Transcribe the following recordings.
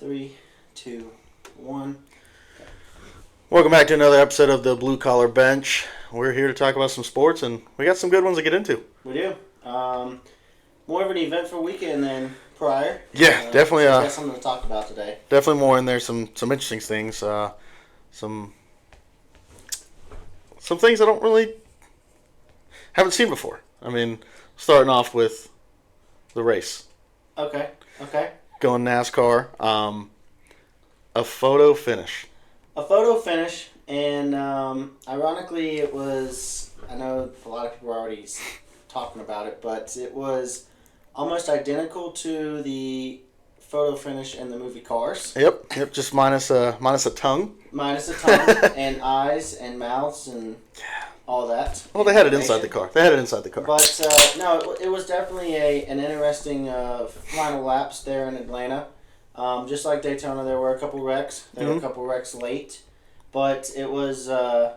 Three, two, one. Welcome back to another episode of the Blue Collar Bench. We're here to talk about some sports, and we got some good ones to get into. We do. More of an eventful weekend than prior. Yeah, definitely. So we got something to talk about today. Definitely more in there. Some interesting things. Some things I don't really haven't seen before. I mean, starting off with the race. Okay. Going NASCAR. A photo finish. A photo finish, and ironically, it was. I know a lot of people are already talking about it, but it was almost identical to the photo finish in the movie Cars. Yep. Just minus a tongue. Minus a tongue and eyes and mouths and all that. Well, they had it inside the car. But no, it was definitely an interesting final laps there in Atlanta. Just like Daytona, there were a couple wrecks. There were a couple wrecks late, but it was an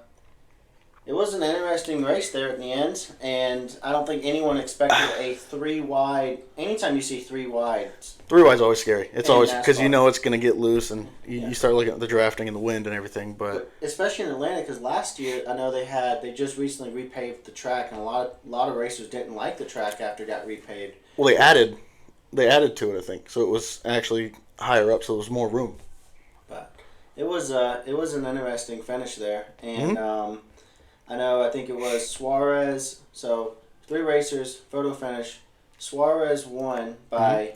interesting race there at the end. And I don't think anyone expected a 3-wide. Anytime you see 3-wide, 3-wide's always scary. It's always because NASCAR. you know it's going to get loose, and you start looking at the drafting and the wind and everything. But especially in Atlanta, because last year I know they just recently repaved the track, and a lot of racers didn't like the track after it got repaved. well, they added to it, I think, so it was actually higher up, so there was more room. But it was an interesting finish there, and I think it was Suarez. So 3 racers, photo finish. Suarez won by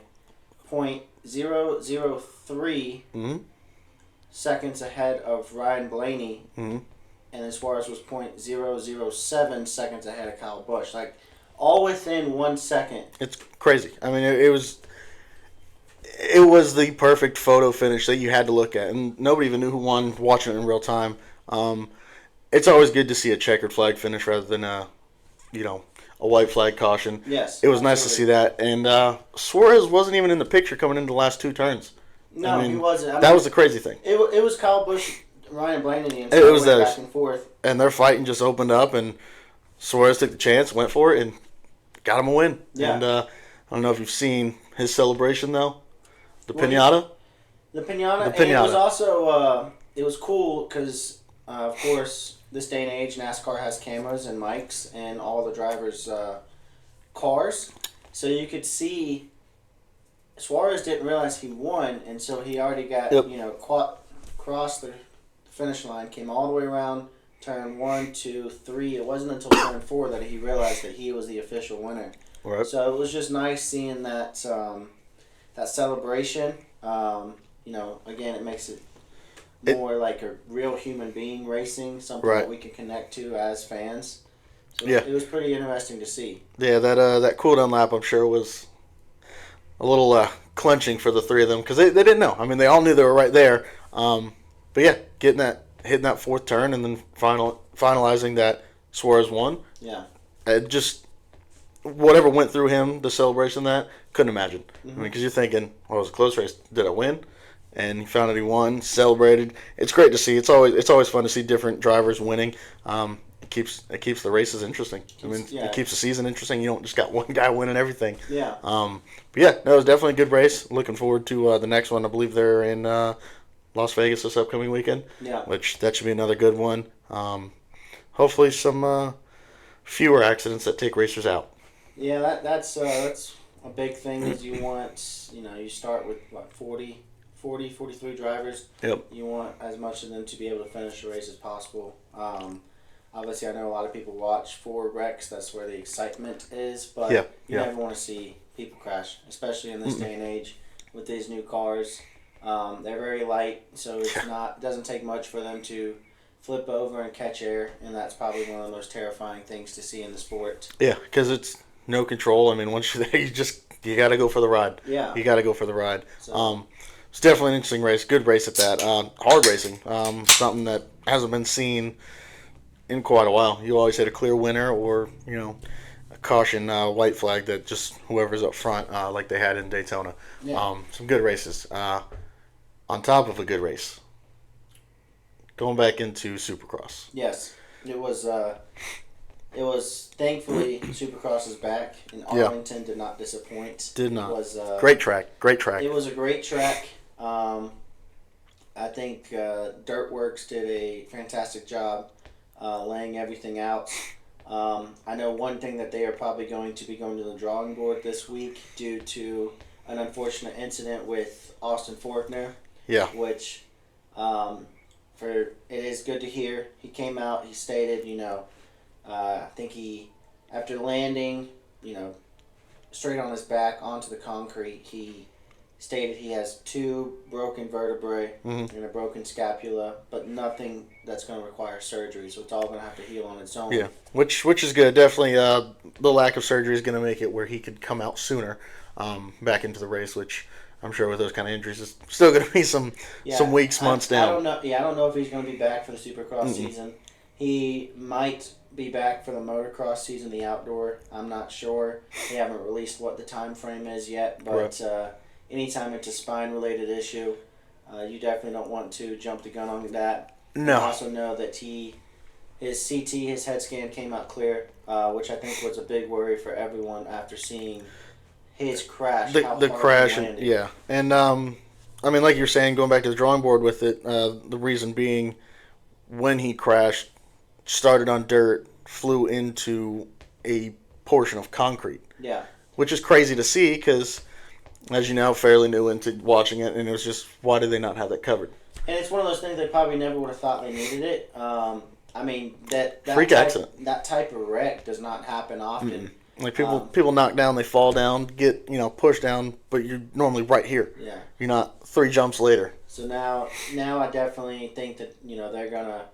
.003 seconds ahead of Ryan Blaney, and then Suarez was .007 seconds ahead of Kyle Busch. Like all within 1 second. It's crazy. I mean, it was the perfect photo finish that you had to look at, and nobody even knew who won watching it in real time. It's always good to see a checkered flag finish rather than a white flag caution. Yes, it was nice to see that, and Suarez wasn't even in the picture coming into the last 2 turns. No, he wasn't. That was the crazy thing. It was Kyle Busch, Ryan Blaney, and it was theirs. Back and forth. And their fighting just opened up, and Suarez took the chance, went for it, and got him a win. Yeah. And I don't know if you've seen his celebration, though. The pinata. The pinata. The pinata. And it was also it was cool because, of course, this day and age, NASCAR has cameras and mics and all the drivers' cars. So you could see Suarez didn't realize he won, and so he already got, crossed the finish line, came all the way around turn 1, 2, 3. It wasn't until turn 4 that he realized that he was the official winner. Right. So it was just nice seeing that that celebration. Again, it makes it more like a real human being racing, something that we can connect to as fans. So it was pretty interesting to see. Yeah, that cool down lap, I'm sure, was a little clenching for the 3 of them because they didn't know. I mean, they all knew they were right there. But yeah, hitting that 4th turn and then finalizing that Suarez won. Yeah. It just whatever went through him, the celebration that couldn't imagine. Mm-hmm. I mean, because you're thinking, well, it was a close race. Did I win? And he found out he won, celebrated. It's great to see. It's always fun to see different drivers winning. It keeps the races interesting. It keeps the season interesting. You don't just got one guy winning everything. Yeah. But yeah, that was definitely a good race. Looking forward to the next one. I believe they're in Las Vegas this upcoming weekend. Yeah. Which that should be another good one. Hopefully some fewer accidents that take racers out. Yeah, that's a big thing. Is you want you start with 40, 43 drivers. Yep. You want as much of them to be able to finish the race as possible. Obviously, I know a lot of people watch for wrecks. That's where the excitement is. But you never want to see people crash, especially in this day and age with these new cars. They're very light, so it doesn't take much for them to flip over and catch air, and that's probably one of the most terrifying things to see in the sport. Yeah, because it's no control. I mean, once you're there, you got to go for the ride. Yeah. You got to go for the ride. So, it's definitely an interesting race. Good race at that. Hard racing. Something that hasn't been seen in quite a while. You always had a clear winner or, a caution white flag that just whoever's up front, like they had in Daytona. Yeah. Some good races. On top of a good race, going back into Supercross. Yes. It was thankfully Supercross is back, and Arlington did not disappoint. Did not. It was Great track. It was a great track. I think Dirtworks did a fantastic job laying everything out. I know one thing that they are probably going to be going to the drawing board this week due to an unfortunate incident with Austin Faulkner. Yeah. Which, it is good to hear. He came out. He stated, I think after landing, straight on his back onto the concrete, he stated he has 2 broken vertebrae and a broken scapula, but nothing that's going to require surgery. So it's all going to have to heal on its own. Yeah, which is good. Definitely, the lack of surgery is going to make it where he could come out sooner, back into the race. Which I'm sure with those kind of injuries, is still going to be some weeks, months down. I don't know. Yeah, I don't know if he's going to be back for the Supercross season. He might be back for the motocross season, the outdoor. I'm not sure. They haven't released what the time frame is yet, but. Right. Anytime it's a spine-related issue, you definitely don't want to jump the gun on that. No. You also know that his CT, his head scan came out clear, which I think was a big worry for everyone after seeing his crash. The crash, and like you're saying, going back to the drawing board with it, the reason being, when he crashed, started on dirt, flew into a portion of concrete. Yeah. Which is crazy to see because, as you know, fairly new into watching it, and it was just, why did they not have that covered? And it's one of those things they probably never would have thought they needed it. That freak accident. That type of wreck does not happen often. Like people knock down, they fall down, get pushed down, but you're normally right here. Yeah. You're not 3 jumps later. So now I definitely think that they're gonna.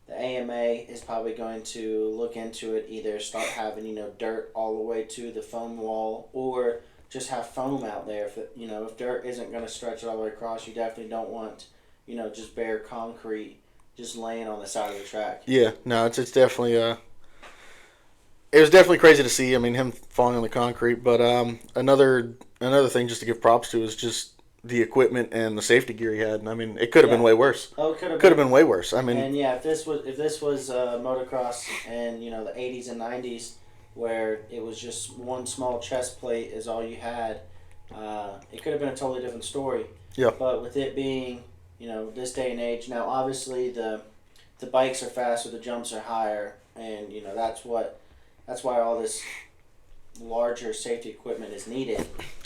The AMA is probably going to look into it. Either start having dirt all the way to the foam wall, or just have foam out there. If dirt isn't going to stretch it all the way across, you definitely don't want, just bare concrete just laying on the side of the track. Yeah, no, it's definitely it was definitely crazy to see. I mean, him falling on the concrete, but another thing just to give props to is just the equipment and the safety gear he had. I mean, it could have been way worse. Oh, it could have been way worse. I mean, and if this was motocross and the 80s and 90s, where it was just one small chest plate is all you had, it could have been a totally different story. Yeah. But with it being, this day and age, now obviously the bikes are faster, the jumps are higher, and that's why all this larger safety equipment is needed.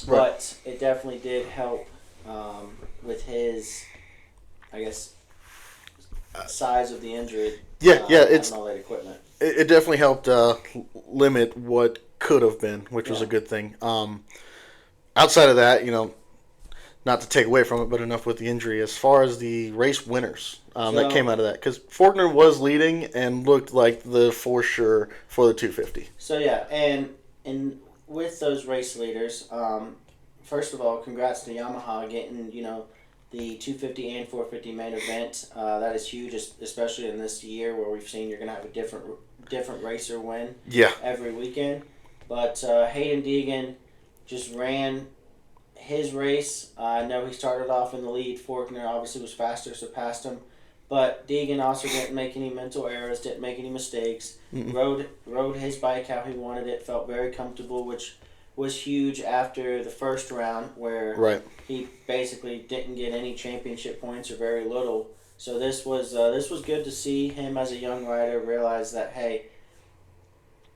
Right. But it definitely did help with his, I guess, size of the injury. It's all that equipment. It definitely helped limit what could have been, which was a good thing. Outside of that, not to take away from it, but enough with the injury. As far as the race winners that came out of that, because Faulkner was leading and looked like the for sure for the 250. So yeah, and with those race leaders, first of all, congrats to Yamaha getting the 250 and 450 main event. That is huge, especially in this year where we've seen you're going to have a different racer win every weekend. But Hayden Deegan just ran his race. I know he started off in the lead. Faulkner obviously was faster, so passed him. But Deegan also didn't make any mental errors, didn't make any mistakes. Rode his bike how he wanted it, felt very comfortable, which was huge after the first round where he basically didn't get any championship points or very little. So this was good to see him as a young rider realize that, hey,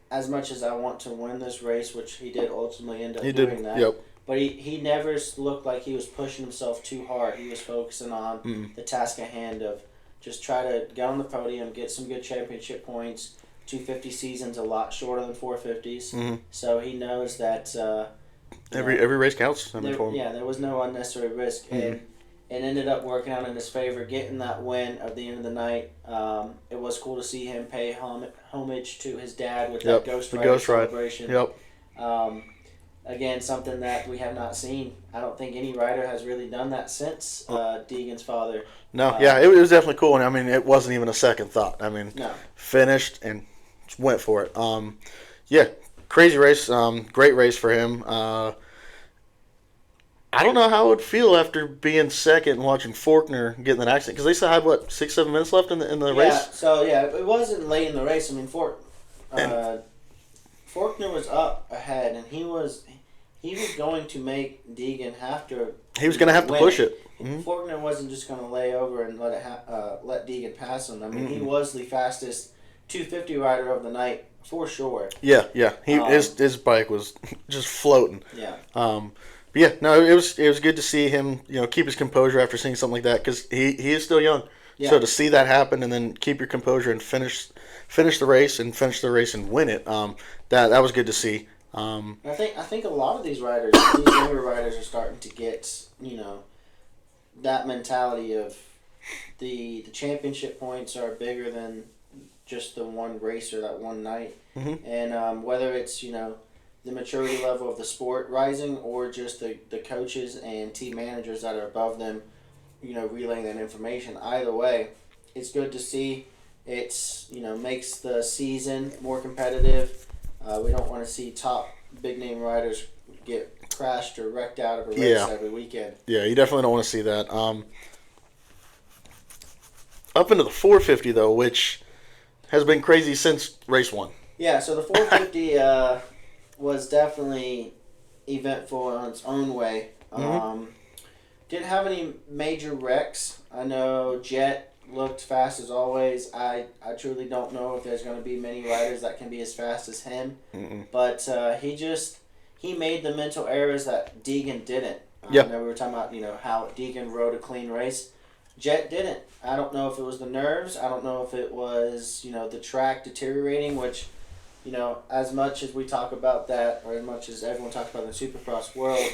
as much as I want to win this race, which he did ultimately end up doing that, but he never looked like he was pushing himself too hard. He was focusing on the task at hand of just try to get on the podium, get some good championship points. 250 season's a lot shorter than 450s, so he knows that every race counts. For him. Yeah, there was no unnecessary risk, and it ended up working out in his favor, getting that win at the end of the night. It was cool to see him pay homage to his dad with that Ghost Rider celebration. Again, something that we have not seen. I don't think any rider has really done that since Deegan's father. No, it was definitely cool, and I mean, it wasn't even a second thought. I mean, finished and went for it. Crazy race, great race for him. I don't know how it would feel after being second and watching Faulkner get in that accident, because they still had 6-7 minutes left in the race. So it wasn't late in the race. I mean, Faulkner was up ahead, and he was going to make Deegan have to. He was going to have to push it. Faulkner wasn't just going to lay over and let Deegan pass him. I mean, he was the fastest 250 rider of the night for sure. Yeah. His bike was just floating. Yeah. But yeah, no, it was good to see him, keep his composure after seeing something like that, because he is still young. Yeah. So to see that happen and then keep your composure and finish the race and win it, that was good to see. I think a lot of these younger riders, are starting to get that mentality of the championship points are bigger than just the one race or that one night, and whether it's the maturity level of the sport rising or just the coaches and team managers that are above them, relaying that information. Either way, it's good to see. It's makes the season more competitive. We don't want to see top big name riders get crashed or wrecked out of a race every weekend. Yeah, you definitely don't want to see that. Up into the 450 though, which has been crazy since race 1. Yeah, so the 450 was definitely eventful in its own way. Didn't have any major wrecks. I know Jet looked fast as always. I truly don't know if there's going to be many riders that can be as fast as him. But he made the mental errors that Deegan didn't. I know we were talking about how Deegan rode a clean race. Jet didn't. I don't know if it was the nerves. I don't know if it was the track deteriorating, which as much as we talk about that, or as much as everyone talks about in the Supercross world,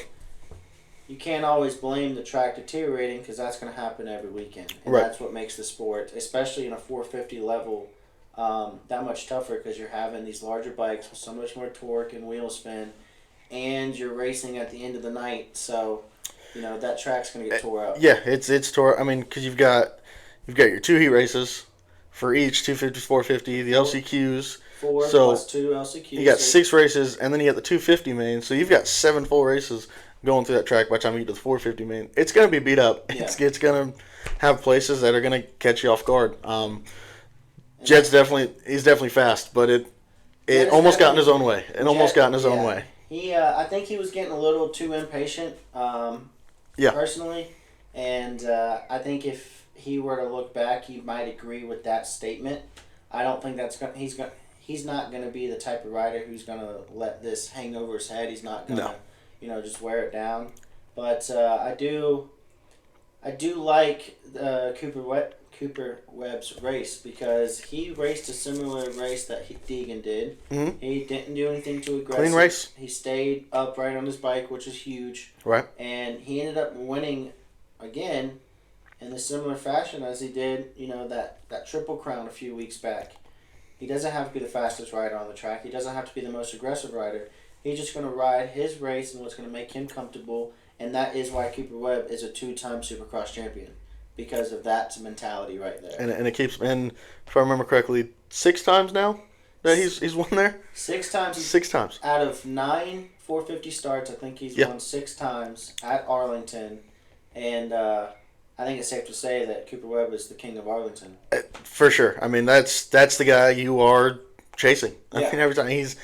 you can't always blame the track deteriorating, because that's going to happen every weekend. And that's what makes the sport, especially in a 450 level, that much tougher, because you're having these larger bikes with so much more torque and wheel spin, and you're racing at the end of the night. So, that track's going to get tore up. Yeah, it's tore. I mean, because you've got your 2 heat races for each 250, 450, the LCQs. 4 plus 2 LCQs. You got 6 races, and then you got the 250 main. So you've got 7 full races going through that track by the time you get to the 450 main. It's going to be beat up. Yeah. It's going to have places that are going to catch you off guard. Jed's definitely fast, but it almost got in his own way. Own way. I think he was getting a little too impatient. Personally, and I think if he were to look back, he might agree with that statement. I don't think he's not going to be the type of rider who's going to let this hang over his head. He's not going to just wear it down. But I do like Cooper Webb's race, because he raced a similar race that Deegan did. He didn't do anything too aggressive. Clean race. He stayed upright on his bike, which is huge. Right. And he ended up winning again in a similar fashion as he did, that Triple Crown a few weeks back. He doesn't have to be the fastest rider on the track. He doesn't have to be the most aggressive rider. He's just going to ride his race and what's going to make him comfortable, and that is why Cooper Webb is a 2-time Supercross champion, because of that mentality right there. And it keeps, and if I remember correctly, 6 times now that he's won there? 6 times. 6 times. Out of 9 450 starts, I think he's won 6 times at Arlington, and I think it's safe to say that Cooper Webb is the king of Arlington. For sure. I mean, that's the guy you are chasing. I mean, every time he's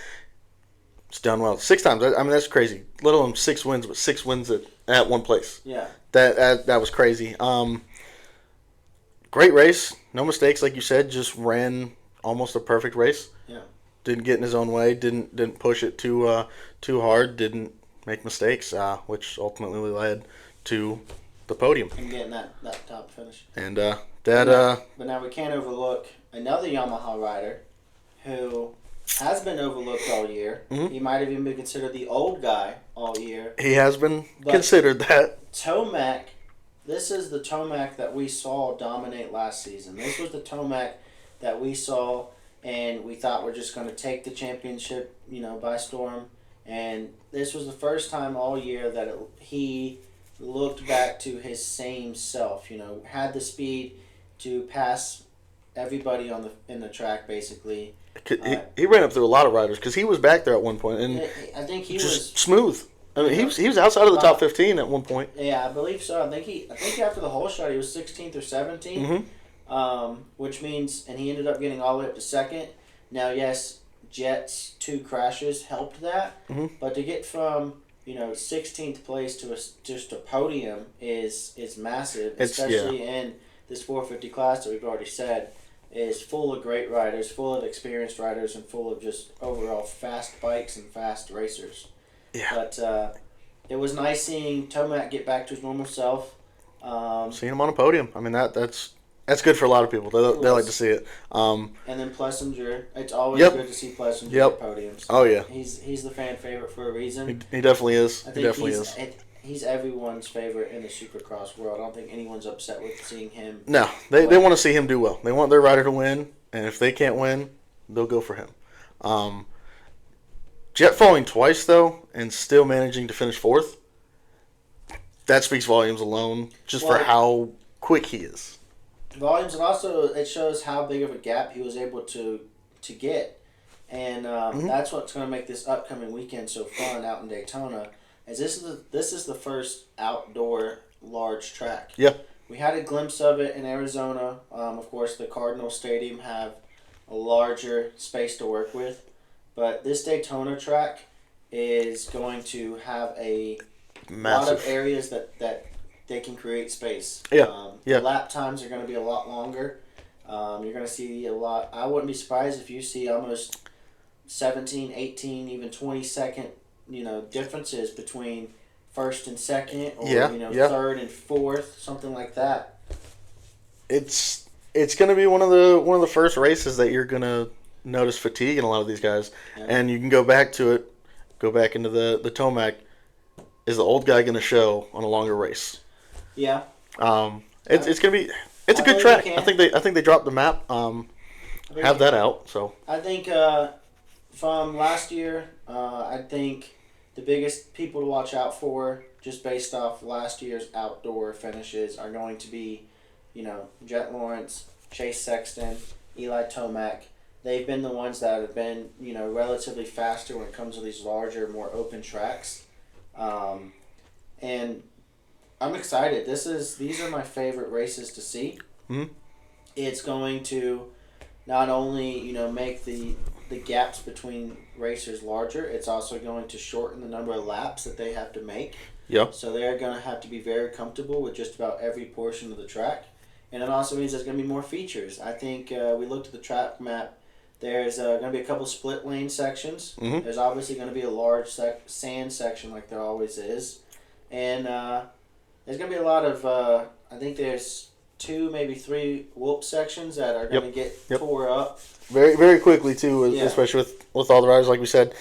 done well. 6 times. I mean, that's crazy. Let alone 6 wins, but 6 wins at one place. Yeah. That was crazy. Great race. No mistakes, like you said. Just ran almost a perfect race. Yeah. Didn't get in his own way. Didn't push it too hard. Didn't make mistakes, which ultimately led to the podium and getting that top finish. And but now we can't overlook another Yamaha rider who has been overlooked all year. He might have even been considered the old guy all year. He has been considered that. Tomac, this is the Tomac that we saw dominate last season. This was the Tomac that we saw, and we thought we're just going to take the championship, by storm. And this was the first time all year that he looked back to his same self. Had the speed to pass everybody in the track basically. He ran up through a lot of riders because he was back there at one point, and I think he just was smooth. I mean, he was outside of the top 15 at one point. Yeah, I believe so. I think after the whole shot he was 16th or 17th, which means, and he ended up getting all the way up to second. Now, yes, Jet's 2 crashes helped that, but to get from 16th place to just a podium is massive, It's especially in this 450 class that we've already said is full of great riders, full of experienced riders, and full of just overall fast bikes and fast racers. Yeah. But it was nice seeing Tomac get back to his normal self. Seeing him on a podium, I mean that's good for a lot of people. They like to see it. And then Plessinger, it's always Yep. good to see Plessinger Yep. at podiums. Oh yeah, He's the fan favorite for a reason. he definitely is. I He think definitely is. He's everyone's favorite in the Supercross world. I don't think anyone's upset with seeing him. No, they want to see him do well. They want their rider to win, and if they can't win, they'll go for him. Jet falling twice though, and still managing to finish fourth. That speaks volumes alone, just for how quick he is. Volumes, and also it shows how big of a gap he was able to get, and that's what's going to make this upcoming weekend so fun out in Daytona. As this is the first outdoor large track. Yeah. We had a glimpse of it in Arizona. Of course, the Cardinal Stadium have a larger space to work with, but this Daytona track is going to have a lot of areas that they can create space. Yeah. The lap times are going to be a lot longer. You're going to see a lot. I wouldn't be surprised if you see almost 17, 18, even 20-second differences between first and second, or third and fourth, something like that. It's going to be one of the first races that you're going to notice fatigue in a lot of these guys, and you can go back into the Tomac. Is the old guy going to show on a longer race? Yeah. It's going to be a good track. I think they dropped the map. Have that out. So I think from last year, I think the biggest people to watch out for, just based off last year's outdoor finishes, are going to be, Jet Lawrence, Chase Sexton, Eli Tomac. They've been the ones that have been, relatively faster when it comes to these larger, more open tracks. And I'm excited. These are my favorite races to see. Mm-hmm. It's going to not only, make the gaps between racers larger, it's also going to shorten the number of laps that they have to make. Yep. So they're going to have to be very comfortable with just about every portion of the track. And it also means there's going to be more features. I think we looked at the track map. There's going to be a couple split lane sections. Mm-hmm. There's obviously going to be a large sand section like there always is. And there's going to be a lot of, I think there's 2, maybe 3 whoop sections that are going to get tore up. Very, very quickly too, especially with all the riders, like we said.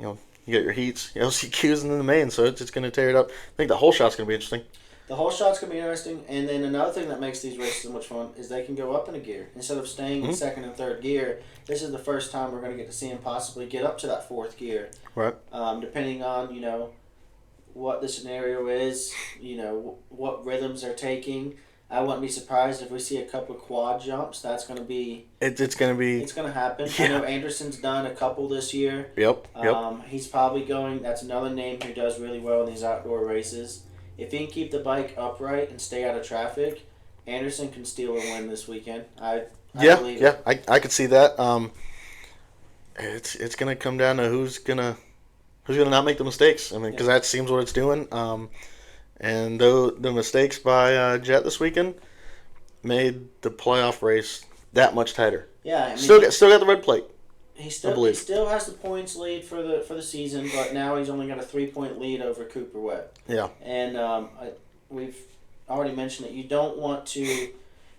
You got your heats, LCQs, and then the main, so it's going to tear it up. I think the whole shot's going to be interesting. The whole shot's going to be interesting, and then another thing that makes these races so much fun is they can go up in a gear. Instead of staying in second and third gear, this is the first time we're going to get to see them possibly get up to that fourth gear. Right. Depending on, what the scenario is, what rhythms they're taking. I wouldn't be surprised if we see a couple of quad jumps. That's going to be... It's going to happen. Yeah. I know Anderson's done a couple this year. Yep. He's probably going... That's another name who does really well in these outdoor races. If he can keep the bike upright and stay out of traffic, Anderson can steal a win this weekend. I believe it. I could see that. It's going to come down to who's going to not make the mistakes. I mean, because that seems what it's doing. And the mistakes by Jet this weekend made the playoff race that much tighter. Yeah, I mean, still got the red plate. He still has the points lead for the season, but now he's only got a 3-point lead over Cooper Webb. Yeah, and we've already mentioned that you don't want to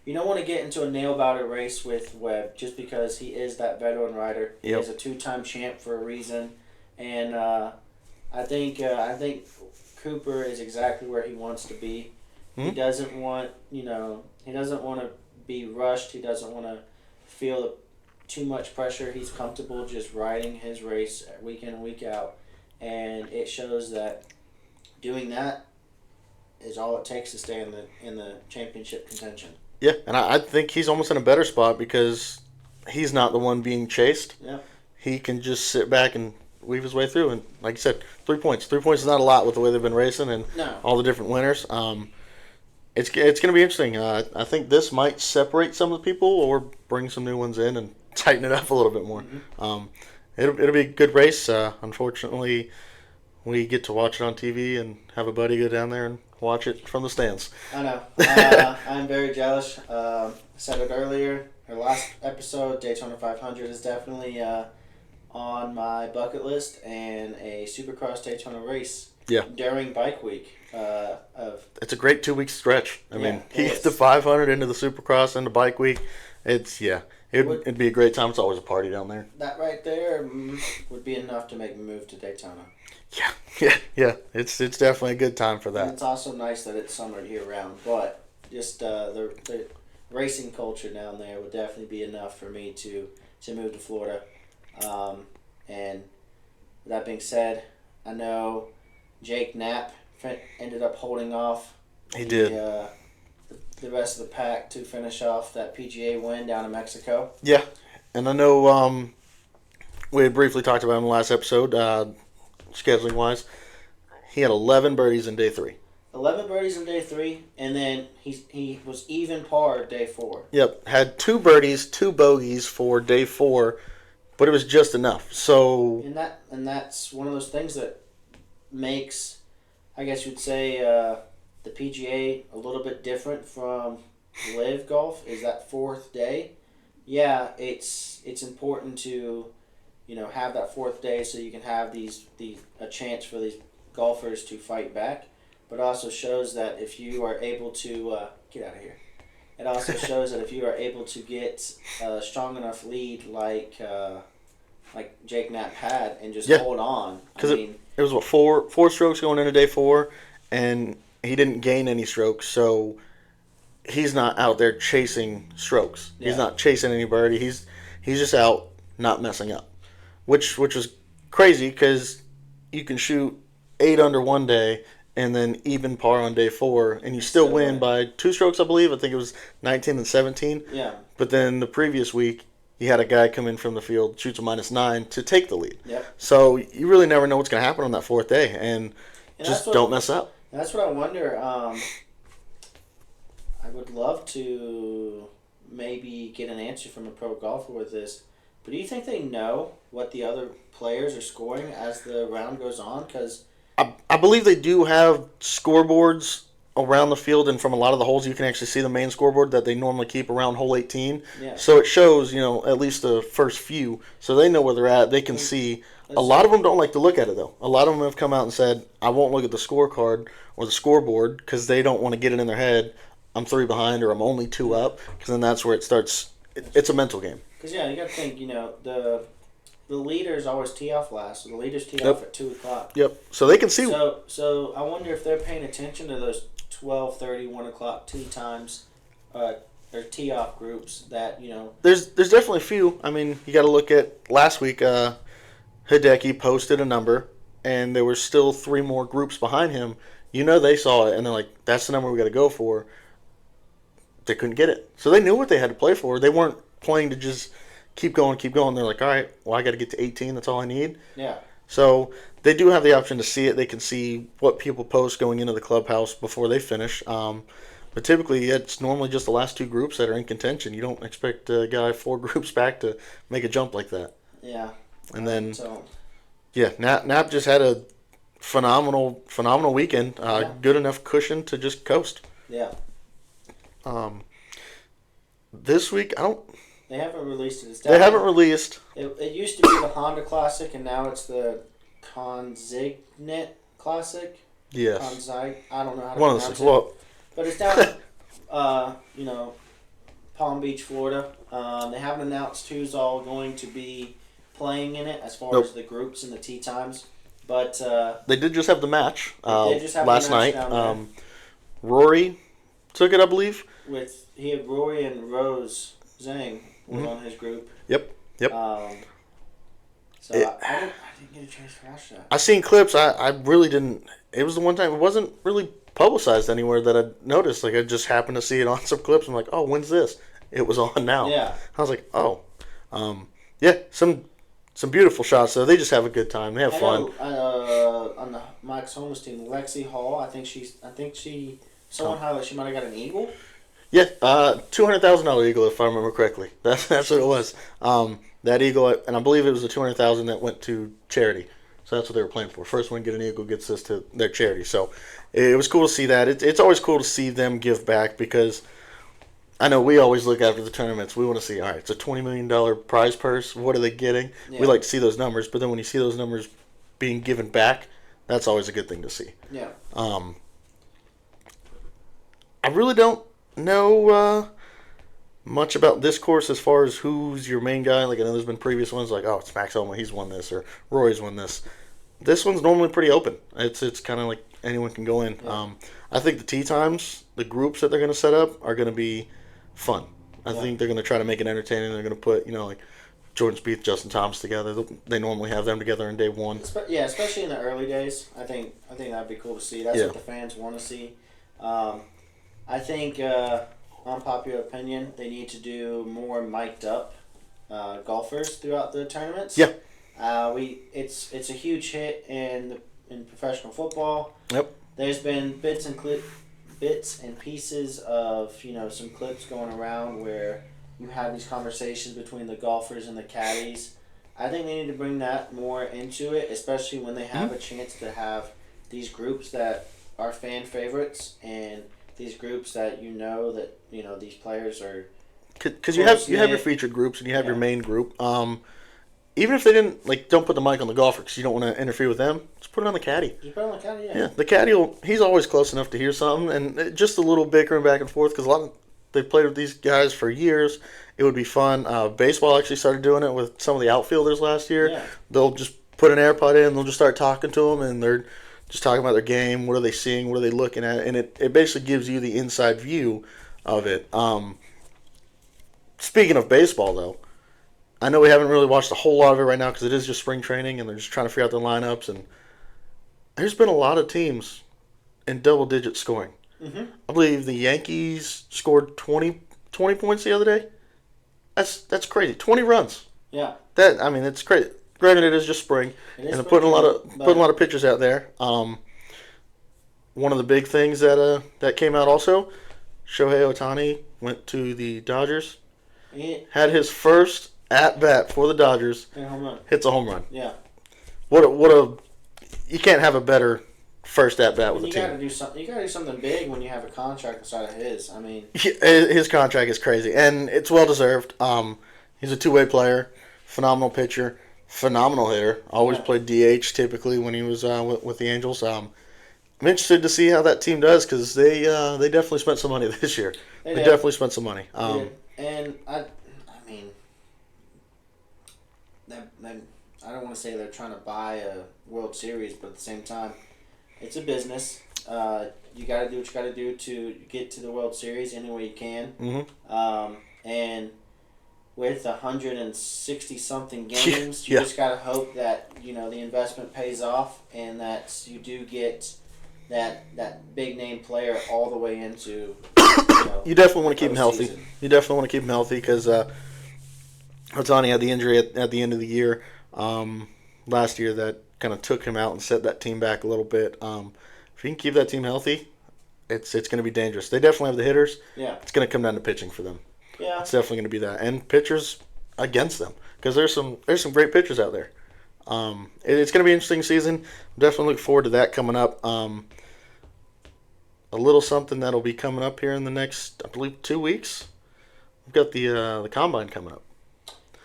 get into a nail biter race with Webb just because he is that veteran rider. He is a 2-time champ for a reason, and I think Cooper is exactly where he wants to be. Mm-hmm. He doesn't want to be rushed. He doesn't want to feel too much pressure. He's comfortable just riding his race week in and week out, and it shows that doing that is all it takes to stay in the championship contention. Yeah, and I think he's almost in a better spot because he's not the one being chased. Yeah, he can just sit back and weave his way through, and like you said, 3 points. 3 points is not a lot with the way they've been racing and all the different winners. It's going to be interesting. I think this might separate some of the people or bring some new ones in and tighten it up a little bit more. Mm-hmm. It'll be a good race. Unfortunately, we get to watch it on TV and have a buddy go down there and watch it from the stands. I know. I'm very jealous. I said it earlier. Our last episode, Daytona 500, is definitely on my bucket list, and a Supercross Daytona race during Bike Week. It's a great 2-week stretch. I mean, it's the 500 into the Supercross into Bike Week. It'd be a great time. It's always a party down there. That right there would be enough to make me move to Daytona. Yeah. It's definitely a good time for that. And it's also nice that it's summer year round, but just the racing culture down there would definitely be enough for me to move to Florida. And with that being said, I know Jake Knapp ended up holding off. He did. The rest of the pack to finish off that PGA win down in Mexico. Yeah, and I know we had briefly talked about him in the last episode, scheduling wise. He had 11 birdies in day 3. 11 birdies in day 3, and then he was even par day 4. Yep, had 2 birdies, 2 bogeys for day 4, but it was just enough. So and that's one of those things that makes, I guess you'd say, the PGA a little bit different from live golf. Is that 4th day? Yeah, it's important to have that 4th day so you can have a chance for these golfers to fight back. But also shows that if you are able to get out of here, it also shows that if you are able to get a strong enough lead like Jake Knapp had and just hold on. Because it was what, four strokes going into day 4, and he didn't gain any strokes, so he's not out there chasing strokes. Yeah. He's not chasing any birdie. He's just out not messing up, which was crazy because you can shoot 8 under one day and then even par on day 4, and you still win by 2 strokes, I believe. I think it was 19 and 17. Yeah. But then the previous week, you had a guy come in from the field, shoots a -9 to take the lead. Yep. So you really never know what's going to happen on that 4th day, and just don't mess up. That's what I wonder. I would love to maybe get an answer from a pro golfer with this. But do you think they know what the other players are scoring as the round goes on? Because I believe they do have scoreboards around the field, and from a lot of the holes you can actually see the main scoreboard that they normally keep around hole 18. Yeah. So it shows, at least the first few, so they know where they're at. They can see. A lot of them don't like to look at it, though. A lot of them have come out and said, I won't look at the scorecard or the scoreboard because they don't want to get it in their head, I'm 3 behind or I'm only 2 up, because then that's where it starts. It's a mental game. Because, you got to think, the leaders always tee off last. So the leaders tee off at 2 o'clock. Yep. So they can see. So I wonder if they're paying attention to those 12:30, 1 o'clock tee times, or tee off groups that, There's definitely a few. I mean, you got to look at last week. Hideki posted a number, and there were still 3 more groups behind him. They saw it, and they're like, that's the number we got to go for. They couldn't get it. So they knew what they had to play for. They weren't playing to just keep going. They're like, all right, well, I got to get to 18. That's all I need. Yeah. So they do have the option to see it. They can see what people post going into the clubhouse before they finish. But typically, it's normally just the last 2 groups that are in contention. You don't expect a guy 4 groups back to make a jump like that. Yeah. And then, Knapp just had a phenomenal weekend. Good enough cushion to just coast. Yeah. This week, They haven't released it. They haven't released. It used to be the Honda Classic, and now it's the Consignate Classic. Yes. I don't know how to One of pronounce those. Well, but it's down, Palm Beach, Florida. They haven't announced who's all going to be playing in it as far as the groups and the tee times. But they did just have the match last night. Down Rory took it, I believe. He had Rory and Rose Zhang on his group. Yep. So I didn't get a chance to watch that. I seen clips. I really didn't. It was the one time it wasn't really publicized anywhere that I noticed. Like I just happened to see it on some clips. I'm like, oh, when's this? It was on now. Yeah. I was like, oh, some beautiful shots. So they just have a good time. They have fun. On the Mike's Holmes team, Lexi Hall. I think she. Someone highlighted she might have got an eagle. Yeah, $200,000 eagle if I remember correctly. That's what it was. That eagle, and I believe it was the $200,000 that went to charity. So that's what they were playing for. First one to get an eagle gets this to their charity. So it was cool to see that. It's always cool to see them give back because I know we always look after the tournaments. We want to see, all right, it's a $20 million prize purse. What are they getting? Yeah. We like to see those numbers. But then when you see those numbers being given back, that's always a good thing to see. Yeah. I really don't know much about this course as far as who's your main guy. Like I know there's been previous ones like, oh, it's Max Homa, he's won this, or Roy's won this. This one's normally pretty open. It's kind of like anyone can go in. Yeah. I think the tee times, the groups that they're going to set up are going to be fun. I think they're going to try to make it entertaining. They're going to put, like Jordan Spieth, Justin Thomas together. They normally have them together on day one. Yeah, especially in the early days. I think that'd be cool to see. That's what the fans want to see. I think, unpopular opinion, they need to do more mic'd up golfers throughout the tournaments. Yeah. It's a huge hit in professional football. Yep. There's been bits and pieces of some clips going around where you have these conversations between the golfers and the caddies. I think they need to bring that more into it, especially when they have a chance to have these groups that are fan favorites and these groups that that these players are. Because you have your featured groups and you have your main group. Even if they don't put the mic on the golfer because you don't want to interfere with them, just put it on the caddy. Just put it on the caddy, yeah. Yeah, the caddy he's always close enough to hear something, and just a little bickering back and forth because they've played with these guys for years. It would be fun. Baseball actually started doing it with some of the outfielders last year. Yeah. They'll just put an AirPod in, they'll just start talking to them, and they're just talking about their game. What are they seeing? What are they looking at? And it basically gives you the inside view of it. Speaking of baseball, though, I know we haven't really watched a whole lot of it right now because it is just spring training and they're just trying to figure out their lineups. And there's been a lot of teams in double-digit scoring. Mm-hmm. I believe the Yankees scored 20 points the other day. That's crazy. 20 runs. Yeah. It's crazy. Granted, it is just spring, and they're putting a lot of pitchers out there. One of the big things that came out also, Shohei Ohtani went to the Dodgers, had his first at bat for the Dodgers, hits a home run. Yeah. You can't have a better first at bat with a team. You gotta do something big when you have a contract inside of his. His contract is crazy, and it's well deserved. He's a two-way player, phenomenal pitcher, phenomenal hitter. Always played DH typically when he was with the Angels. I'm interested to see how that team does because they definitely spent some money this year. They definitely spent some money. And I don't want to say they're trying to buy a World Series, but at the same time, it's a business. You got to do what you got to do to get to the World Series any way you can. Mm-hmm. And with 160 something games, you just got to hope that the investment pays off and that you do get that big name player all the way into. You definitely want to keep him healthy. You definitely want to keep him healthy because Ohtani had the injury at the end of the year last year that kind of took him out and set that team back a little bit. If you can keep that team healthy, it's going to be dangerous. They definitely have the hitters. Yeah. It's going to come down to pitching for them. Yeah. It's definitely going to be that. And pitchers against them because there's some great pitchers out there. It's going to be an interesting season. Definitely look forward to that coming up. A little something that'll be coming up here in the next, I believe, 2 weeks. We've got the combine coming up.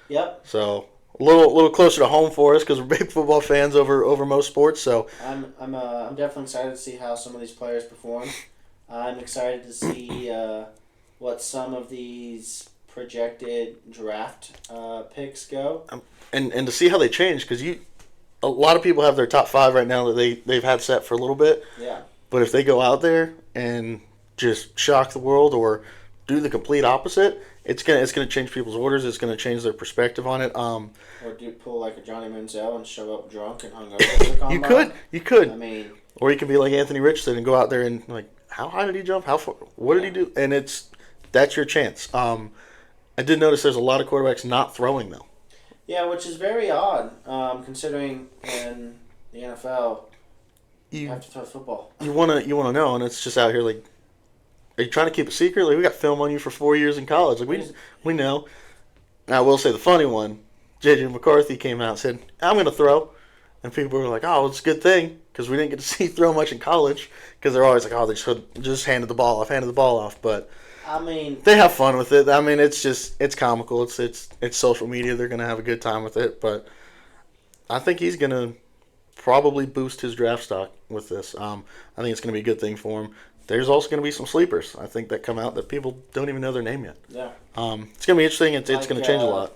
Yep. So a little closer to home for us because we're big football fans over most sports. So I'm definitely excited to see how some of these players perform. I'm excited to see what some of these projected draft picks go. And to see how they change because a lot of people have their top 5 right now that they've had set for a little bit. Yeah. But if they go out there and just shock the world or do the complete opposite, it's gonna change people's orders. It's gonna change their perspective on it. Or do pull like a Johnny Manziel and show up drunk and hungover to the combine. You could. Or you could be like Anthony Richardson and go out there and like, how high did he jump? How far? What did he do? And that's your chance. I did notice there's a lot of quarterbacks not throwing though. Yeah, which is very odd considering in the NFL. You have to throw football. You wanna know, and it's just out here like, are you trying to keep it secret? Like we got film on you for 4 years in college. Like we know. And I will say the funny one, JJ McCarthy came out and said, "I'm gonna throw," And people were like, "Oh, it's a good thing because we didn't get to see throw much in college because they're always like, oh, they just handed the ball off." But I mean, they have fun with it. I mean, it's comical. It's social media. They're gonna have a good time with it. But I think he's gonna probably boost his draft stock with this. I think it's gonna be a good thing for him. There's also going to be some sleepers, I think, that come out that people don't even know their name yet. yeah. It's going to be interesting. It's going to change a lot.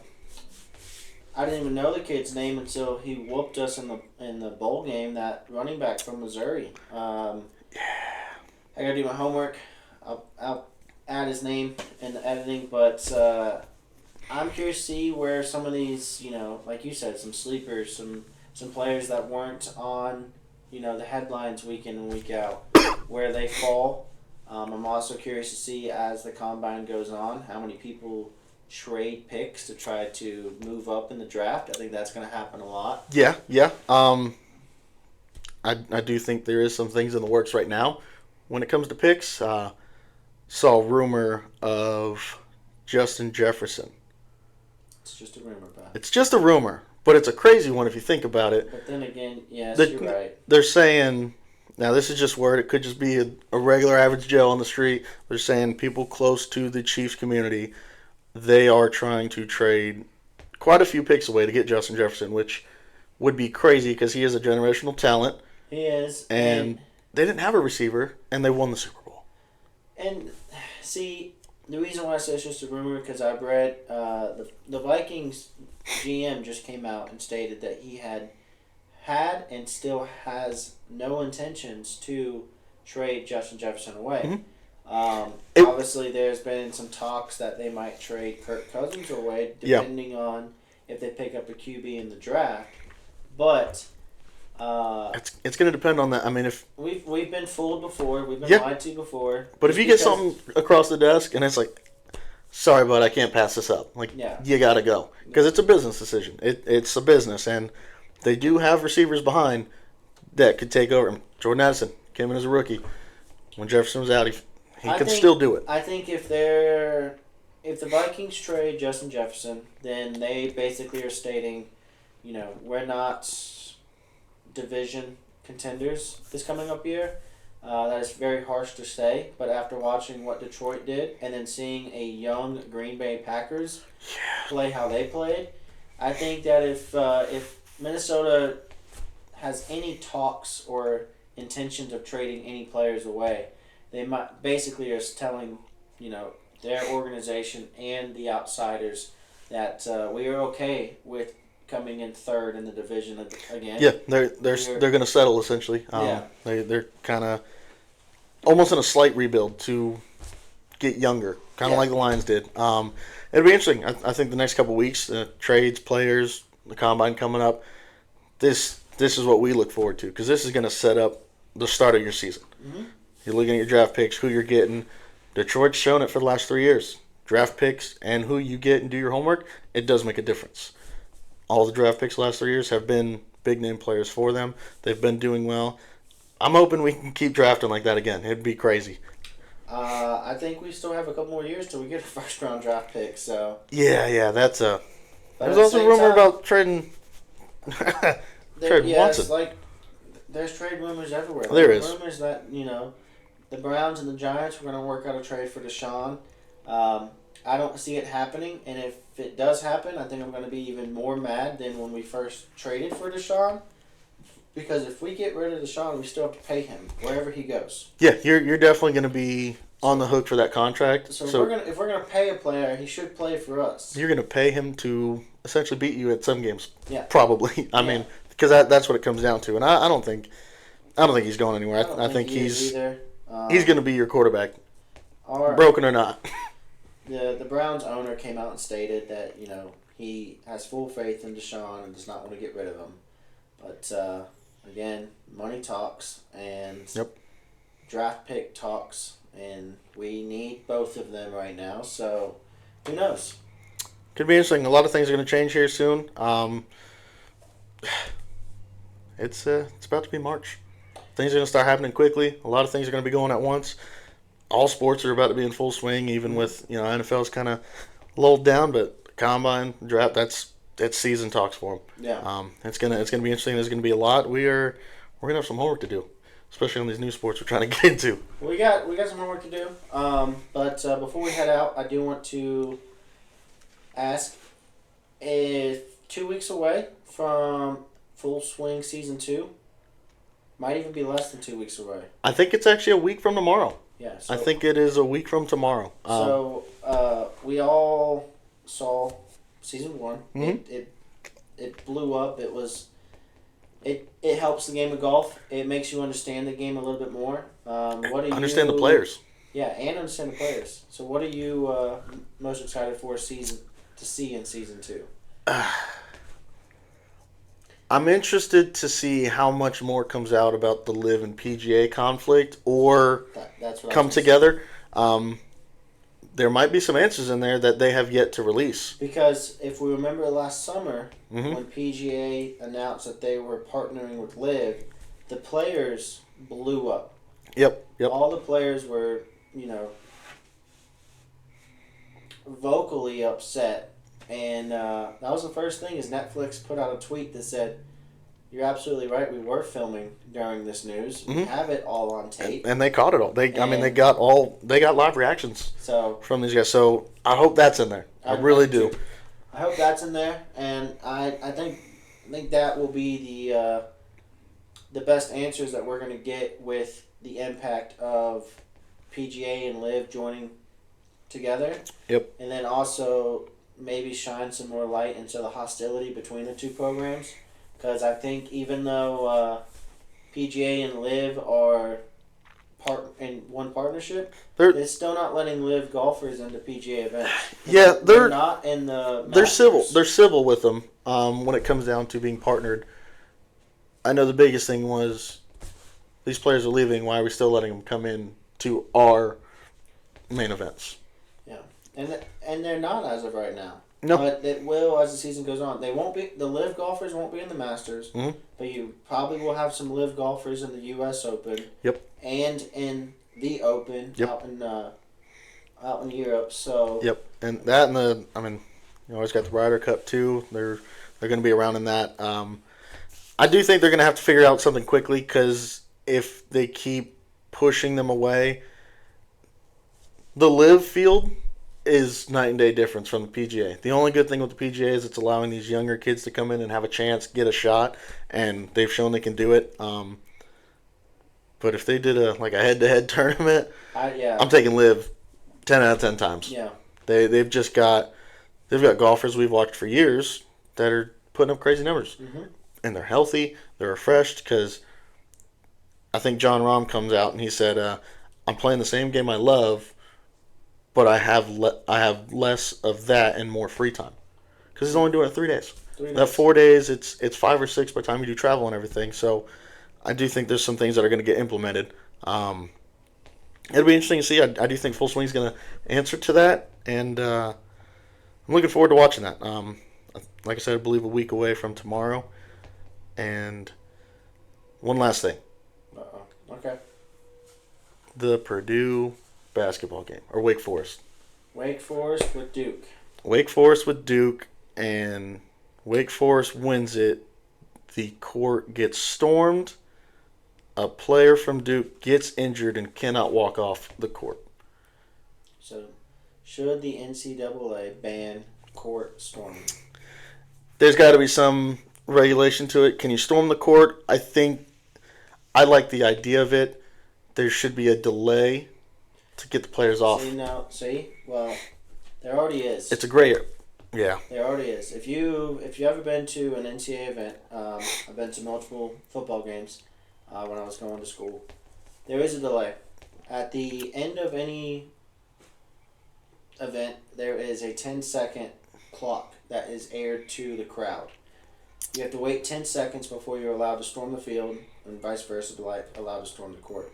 I didn't even know the kid's name until he whooped us in the bowl game. That running back from Missouri. I gotta do my homework. I'll add his name in the editing, but I'm curious to see where some of these, like you said, some sleepers, some players that weren't on, the headlines week in and week out, where they fall. I'm also curious to see as the combine goes on how many people trade picks to try to move up in the draft. I think that's going to happen a lot. Yeah. I do think there is some things in the works right now when it comes to picks. Saw a rumor of Justin Jefferson. It's just a rumor, Pat. It's just a rumor, but it's a crazy one if you think about it. But then again, yes, you're right. They're saying, now this is just word, it could just be a regular average Joe on the street. They're saying people close to the Chiefs community, they are trying to trade quite a few picks away to get Justin Jefferson, which would be crazy because he is a generational talent. He is. And they didn't have a receiver, and they won the Super Bowl. And, see, the reason why I say it's just a rumor because I've read the Vikings GM just came out and stated that he had and still has no intentions to trade Justin Jefferson away. Mm-hmm. Obviously, there's been some talks that they might trade Kirk Cousins away, depending on if they pick up a QB in the draft. But it's going to depend on that. I mean, if we've been fooled before, we've been lied to before. But if you get something across the desk and it's like, sorry, bud, I can't pass this up. You got to go because it's a business decision. It's a business, and they do have receivers behind that could take over. Jordan Addison came in as a rookie. When Jefferson was out, he could still do it. I think if the Vikings trade Justin Jefferson, then they basically are stating, we're not division contenders this coming up year. That is very harsh to say, but after watching what Detroit did and then seeing a young Green Bay Packers play how they played, I think that if Minnesota has any talks or intentions of trading any players away, they might basically are telling their organization and the outsiders that we are okay with coming in third in the division again. Yeah, they're going to settle essentially. They're kind of almost in a slight rebuild to get younger, kind of like the Lions did. It'll be interesting. I think the next couple of weeks, trades, players, the combine coming up. This is what we look forward to because this is going to set up the start of your season. Mm-hmm. You're looking at your draft picks, who you're getting. Detroit's shown it for the last 3 years. Draft picks and who you get and do your homework, it does make a difference. All the draft picks the last 3 years have been big-name players for them. They've been doing well. I'm hoping we can keep drafting like that again. It'd be crazy. I think we still have a couple more years till we get a first-round draft pick. So yeah, that's a. There's also a rumor about trading. Watson. There's trade rumors everywhere. There is rumors that the Browns and the Giants were going to work out a trade for Deshaun. I don't see it happening, and if it does happen, I think I'm going to be even more mad than when we first traded for Deshaun. Because if we get rid of Deshaun, we still have to pay him wherever he goes. Yeah, you're definitely going to be on the hook for that contract. So if we're gonna pay a player, he should play for us. You're going to pay him to essentially beat you at some games. Yeah, probably. I mean, because that's what it comes down to, and I don't think he's going anywhere. I think he's going to be your quarterback, broken or not. The Browns owner came out and stated that he has full faith in Deshaun and does not want to get rid of him. But again, money talks and draft pick talks, and we need both of them right now. So who knows? Could be interesting. A lot of things are going to change here soon. It's about to be March. Things are going to start happening quickly. A lot of things are going to be going at once. All sports are about to be in full swing, even with NFL's kind of lulled down, but combine, draft, that's it's season talks for him. Yeah. It's gonna be interesting. There's gonna be a lot. We're gonna have some homework to do, especially on these new sports we're trying to get into. We got some homework to do. But before we head out, I do want to ask, if 2 weeks away from Full Swing Season 2, might even be less than 2 weeks away. I think it's actually a week from tomorrow. Yeah. I think it is a week from tomorrow. We all saw Season 1. Mm-hmm. It blew up. It helps the game of golf. It makes you understand the game a little bit more. Understand the players. Yeah, and understand the players. So what are you most excited for to see in Season 2? I'm interested to see how much more comes out about the LIV and PGA conflict or That's what come together. There might be some answers in there that they have yet to release. Because if we remember last summer, Mm-hmm. when PGA announced that they were partnering with LIV, the players blew up. Yep. All the players were, vocally upset. And that was the first thing, is Netflix put out a tweet that said, "You're absolutely right. We were filming during this news. We Mm-hmm. have it all on tape." And they caught it all. They got live reactions from these guys. So I hope that's in there. I really do. I hope that's in there, and I think that will be the best answers that we're going to get with the impact of PGA and LIV joining together. Yep. And then also maybe shine some more light into the hostility between the two programs, because I think even though PGA and LIV are in one partnership, they're still not letting LIV golfers into PGA events. Yeah, they're not in the Masters. They're civil. They're civil with them when it comes down to being partnered. I know the biggest thing was these players are leaving. Why are we still letting them come in to our main events? Yeah, and they're not as of right now. No. But it will as the season goes on. They won't be, the LIV golfers won't be in the Masters. Mm-hmm. But you probably will have some LIV golfers in the U.S. Open. Yep. And in the Open. Yep. Out in Europe. So. Yep, and that you always got the Ryder Cup too. They're going to be around in that. I do think they're going to have to figure out something quickly, because if they keep pushing them away, the LIV field is night and day difference from the PGA. The only good thing with the PGA is it's allowing these younger kids to come in and have a chance, get a shot, and they've shown they can do it. But if they did a head-to-head tournament, I'm taking LIV 10 out of 10 times. Yeah. They've got golfers we've watched for years that are putting up crazy numbers. Mm-hmm. And they're healthy, they're refreshed, because I think John Rahm comes out and he said, I'm playing the same game I love, but I have less of that and more free time, because he's only doing it 3 days. That 4 days, it's 5 or 6 by the time you do travel and everything. So I do think there's some things that are going to get implemented. It'll be interesting to see. I do think Full Swing is going to answer to that, and I'm looking forward to watching that. Like I said, I believe a week away from tomorrow. And one last thing. Okay. The Purdue basketball game, or Wake Forest. Wake Forest with Duke. Wake Forest with Duke, and Wake Forest wins it. The court gets stormed. A player from Duke gets injured and cannot walk off the court. So, should the NCAA ban court storming? There's got to be some regulation to it. Can you storm the court? I like the idea of it. There should be a delay to get the players off. Well, there already is. It's a gray area. Yeah. There already is. If you've ever been to an NCAA event, I've been to multiple football games when I was going to school. There is a delay. At the end of any event, there is a 10-second clock that is aired to the crowd. You have to wait 10 seconds before you're allowed to storm the field, and vice versa, allowed to storm the court.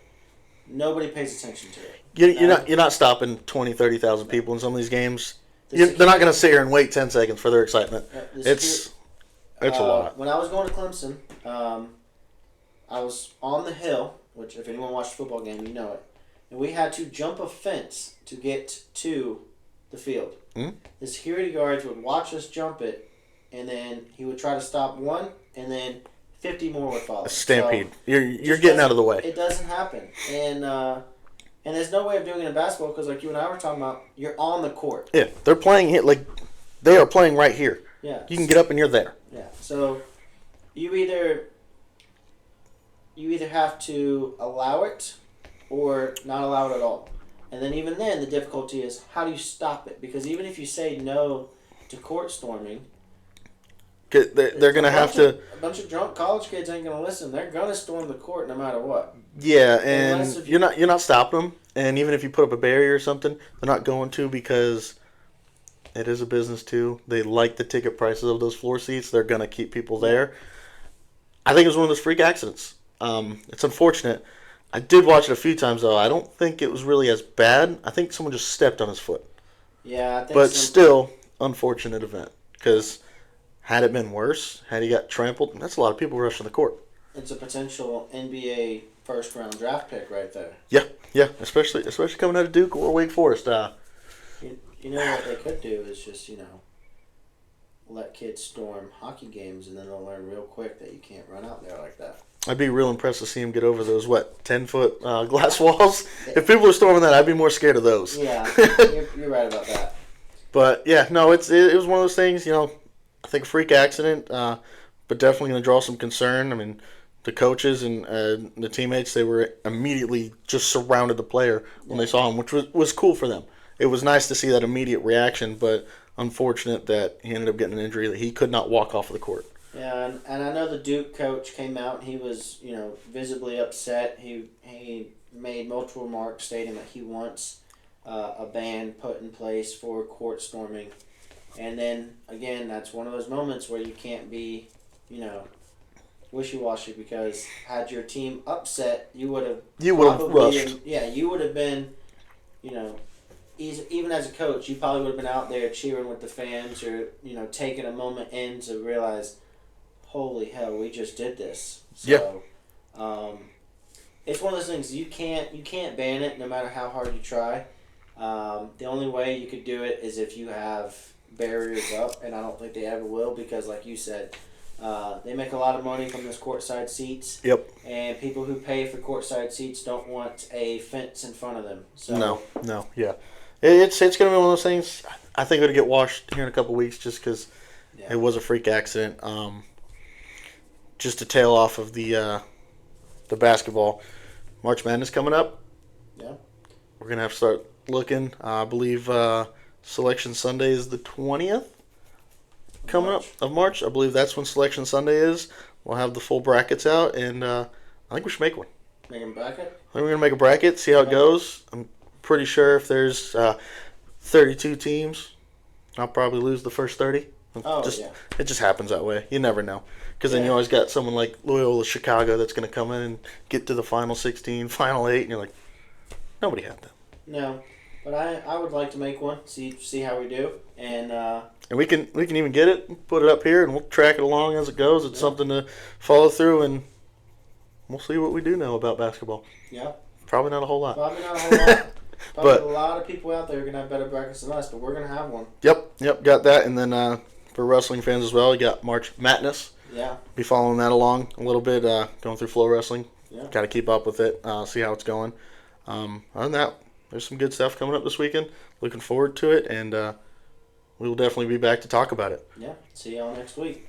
Nobody pays attention to it. You're not stopping 20, 30,000 people in some of these games. They're not going to sit here and wait 10 seconds for their excitement. It's a lot. When I was going to Clemson, I was on the hill, which if anyone watched a football game, you know it. And we had to jump a fence to get to the field. Mm-hmm. The security guards would watch us jump it and then he would try to stop one, and then 50 more would follow. A stampede. So You're getting out of the way. It doesn't happen, and there's no way of doing it in basketball because, like you and I were talking about, you're on the court. Yeah, they're playing here like they are playing right here. Yeah, you can get up and you're there. Yeah, so you either have to allow it or not allow it at all. And then even then, the difficulty is how do you stop it? Because even if you say no to court storming, they're going to have to... A bunch of drunk college kids ain't going to listen. They're going to storm the court no matter what. Yeah, and you're not stopping them. And even if you put up a barrier or something, they're not going to because it is a business too. They like the ticket prices of those floor seats. They're going to keep people there. I think it was one of those freak accidents. It's unfortunate. I did watch it a few times, though. I don't think it was really as bad. I think someone just stepped on his foot. Yeah, I think but still, unfortunate event. Because had it been worse, had he got trampled, that's a lot of people rushing the court. It's a potential NBA first-round draft pick right there. Yeah, especially coming out of Duke or Wake Forest. You know what they could do is just, let kids storm hockey games, and then they'll learn real quick that you can't run out there like that. I'd be real impressed to see him get over those, 10-foot glass walls. If people are storming that, I'd be more scared of those. Yeah, you're right about that. But, yeah, no, it was one of those things, I think a freak accident, but definitely going to draw some concern. I mean, the coaches and the teammates, they were immediately just surrounded the player when they saw him, which was cool for them. It was nice to see that immediate reaction, but unfortunate that he ended up getting an injury that he could not walk off of the court. Yeah, and I know the Duke coach came out and he was, visibly upset. He made multiple remarks stating that he wants a ban put in place for court storming. And then, again, that's one of those moments where you can't be, wishy-washy because had your team upset, you would have rushed. You would have been, even as a coach, you probably would have been out there cheering with the fans or, taking a moment in to realize, holy hell, we just did this. So, it's one of those things you can't ban it no matter how hard you try. The only way you could do it is if you have barriers up, and I don't think they ever will because, like you said, they make a lot of money from those courtside seats. Yep. And people who pay for courtside seats don't want a fence in front of them. So No, yeah. It's going to be one of those things. I think it'll get washed here in a couple weeks just because it was a freak accident. Just to tail off of the basketball, March Madness coming up. Yeah. We're going to have to start looking. I believe Selection Sunday is the 20th up of March. I believe that's when Selection Sunday is. We'll have the full brackets out, and I think we should make one. Make a bracket? I think we're going to make a bracket, see how it goes. I'm pretty sure if there's 32 teams, I'll probably lose the first 30. It just happens that way. You never know. Because then you always got someone like Loyola Chicago that's going to come in and get to the Final 16, Final 8, and you're like, nobody had that. No, but I would like to make one, see how we do. And we can even get it, put it up here, and we'll track it along as it goes. It's something to follow through, and we'll see what we do know about basketball. Yeah. Probably not a whole lot. Probably not a whole lot. Probably a lot of people out there are going to have better brackets than us, but we're going to have one. Yep, got that. And then for wrestling fans as well, you got March Madness. Yeah. Be following that along a little bit, going through Flow Wrestling. Yeah. Got to keep up with it, see how it's going. Other than that, there's some good stuff coming up this weekend. Looking forward to it, and we will definitely be back to talk about it. Yeah. See y'all next week.